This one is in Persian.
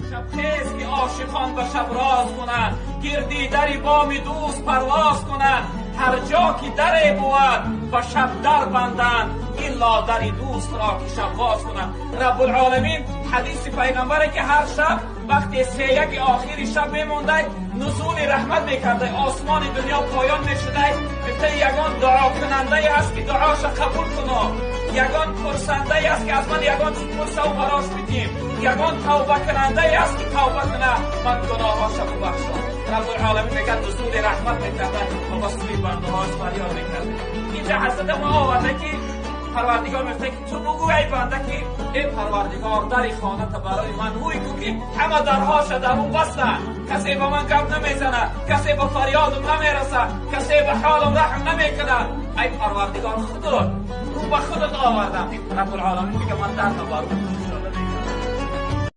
شب که عاشقان به شب راز کنند، گردی دری بام دوست پرواز کنند. هر جا که دری بود به شب در بندند، الا دری دوست را که شب باز کنند. رب العالمین حدیث پیغمبره که هر شب وقتی سیگ آخری شب میمونده نزول رحمت میکرده، آسمان دنیا پایان میشده. گفته یگان دعا کننده است که دعاش قبول کنم، یگان پرسنده است که از من یگان پرسه و براش بدیم، یگان توبه کننده است که توبه کنه من گناهاش ببخشم. رب العالمین میگه نزول رحمت میکرده و با سوی بنده هاش فریاد میکرده. اینجا حضرت ما آورده که پروردگار میگه که تو بگو ای بنده که ای پروردگار در خانه تا برای من روی کو که همه درهاش در اون بسته، کسی با من گپ نمیزنه، کسی با فریادم نمیرسه، کسی به حالم رحم نمیکنه. ای پروردگار خودت رو به خودت آوردم. رب العالمین میگه من در نبردم